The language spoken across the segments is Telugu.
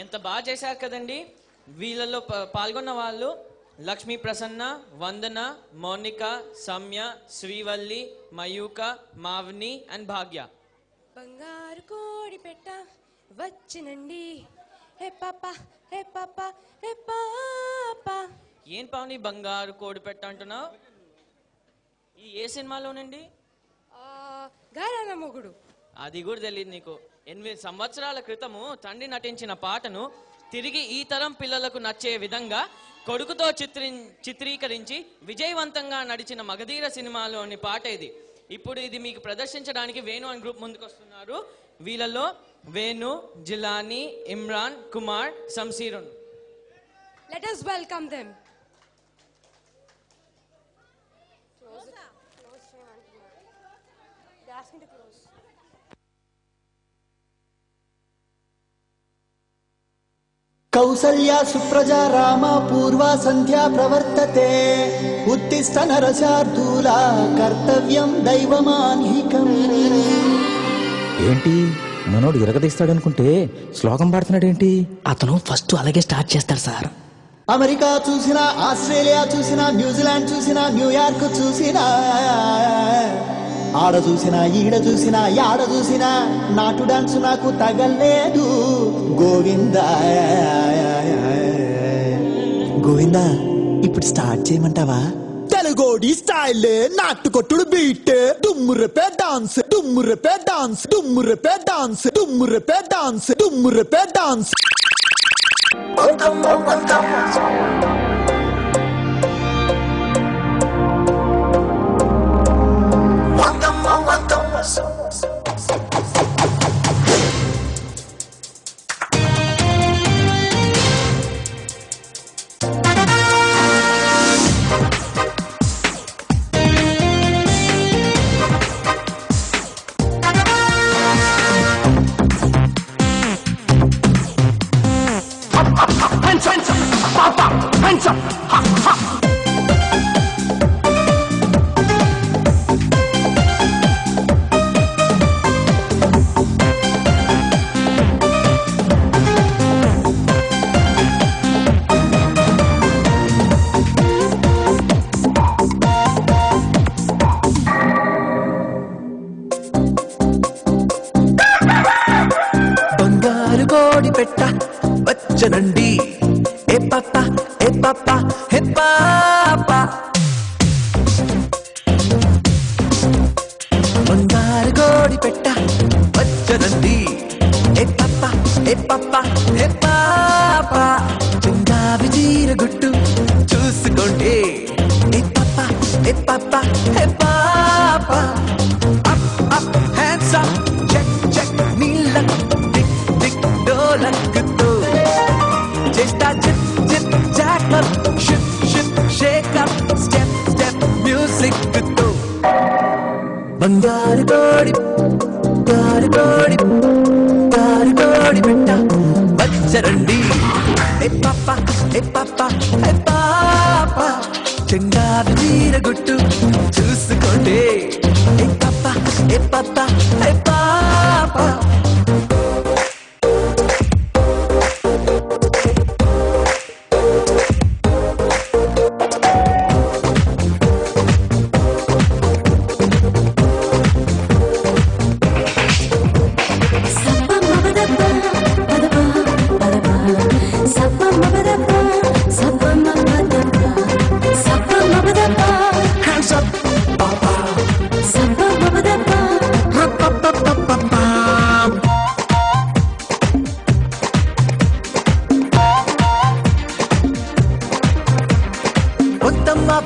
ఎంత బాగా చేశారు కదండి. వీళ్ళలో పాల్గొన్న వాళ్ళు లక్ష్మీ ప్రసన్న, వందన, మౌనిక, సమ్య, శ్రీవల్లి, మయూక, మావ్ని అండ్ భాగ్య. బంగారు కోడి పెట్ట వచ్చినండి, హే పాప హే పాప హే పాప. ఏం పావని బంగారు కోడి పెట్ట అంటున్నావు? ఈ ఏ సినిమాలోనండి? గారాల మొగుడు. అది కూడా తెలియదు నీకు. 8 సంవత్సరాల క్రితము తండ్రి నటించిన పాటను తిరిగి ఈ తరం పిల్లలకు నచ్చే విధంగా కొడుకుతో చిత్రీకరించి విజయవంతంగా నడిచిన మగధీర సినిమాలోని పాట ఇది. ఇప్పుడు ఇది మీకు ప్రదర్శించడానికి వేణు అండ్ గ్రూప్ ముందుకు వస్తున్నారు. వీళ్ళలో Venu, Jilani, Imran, Kumar, సంసీరున్. Let us welcome them. Kausalya Supraja Rama పూర్వా సంధ్యా ప్రవర్తతే ఉత్తిష్ట నరశార్దూల కర్తవ్యం దైవమాన్హికం. ఏంటి మనోడు ఇరగదీస్తాడనుకుంటే శ్లోకం పాడుతున్నాడేంటి? అతను ఫస్ట్ అలాగే స్టార్ట్ చేస్తాడు సార్. అమెరికా చూసినా, ఆస్ట్రేలియా చూసినా, న్యూజిలాండ్ చూసినా, న్యూయార్క్ చూసినా, ఆడ చూసినా ఈడ చూసినా యాడ చూసినా నాటు డాన్స్ నాకు తగలేదు. గోవిందా గోవిందా ఇప్పుడు స్టార్ట్ చేయమంటావా? తెలుగోడి స్టైల్ నాటు కొట్టుడు బీట్ డుమ్మురెపే డాన్స్ డుమ్మురెపే డాన్స్ డుమ్మురెపే డాన్స్ డుమ్మురెపే డాన్స్ డుమ్మురెపే డాన్స్. వచ్చనండి ఏ పాప ఏ పాప హే పాప. బంగారు కోడి పెట్ట వచ్చనండి ఏ పాప ఏ పాప హే పాప. చందావి చీర గుట్టు చూసుకోండి ఏ పాప ఏ పాప హే పాప. Up up hands up check check నీళ్ళ టిక్ టిక్ డోలక్కుతో చేస్తా zip zip jack up ship ship shake up step step music తో. బంగారు కోడి గారు కోడి గారు కోడి పెట్ట వచ్చరండి ఏ పాప ఏ పాప ఏ పాప. చెంగావి చీర గుట్టు చూసుకోండి ఏ పాప ఏ పాప ఏ పాప.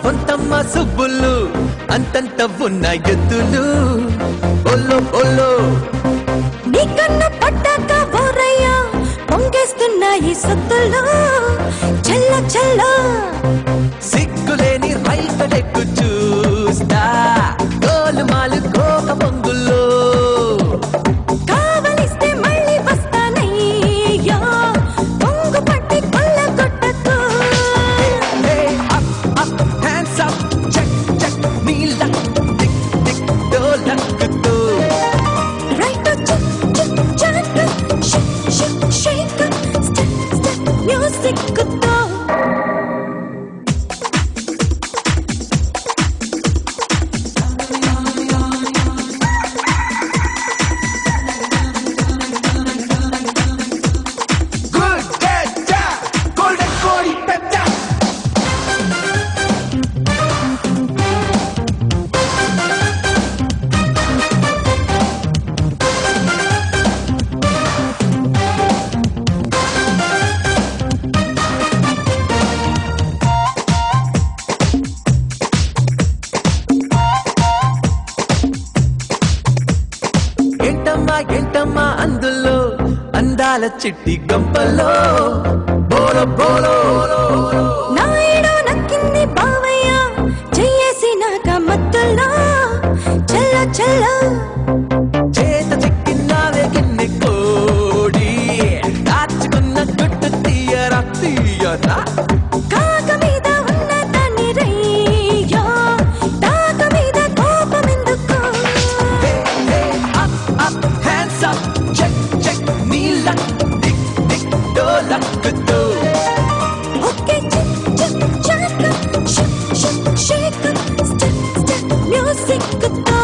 పొంతమ్మ సుబ్బులు అంతంత ఉన్న ఎద్దులు ఒల్లో ఒల్లో నీకన్న పట్టాక బోరయ్యా పొంగేస్తున్నాయి సొత్తులు చల్ల చల్ల. సిగ్గులేని రైతడెక్కు చూస్తా గోలుమాలు కోక పొంగుల్లో. కావలిస్తే మళ్ళీ వస్తానయ్యా పొంగు పట్టి కొల్లగొట్టకు. హ్యాండ్స్ అప్ చెక్ చెక్ నీళ్ళ టిక్ టిక్ డోలక్కుతో. రైట్ చెక్ చెక్ జాక్ షిక్ షిక్ షేక్ అందాల చిట్టి గంపలో బోలో బోలో నాయుడు నక్కింది బావయ్య చెయ్యేసినాక మత్తుల్లో చల్ల చల్ల చేత చెక్కినావే గిన్నె కోడి దాచుకున్న గుట్టు తీయరా తీయరా కాక మీద ఉన్న దాన్ని రయ్యో తాక మీద కోపమెందుకు up hands up check check నీల టిక్ టిక్ డోలక్కుతో ఓకే చిక్ చిక్ chalk షక్ షక్ Sheikh step step music తో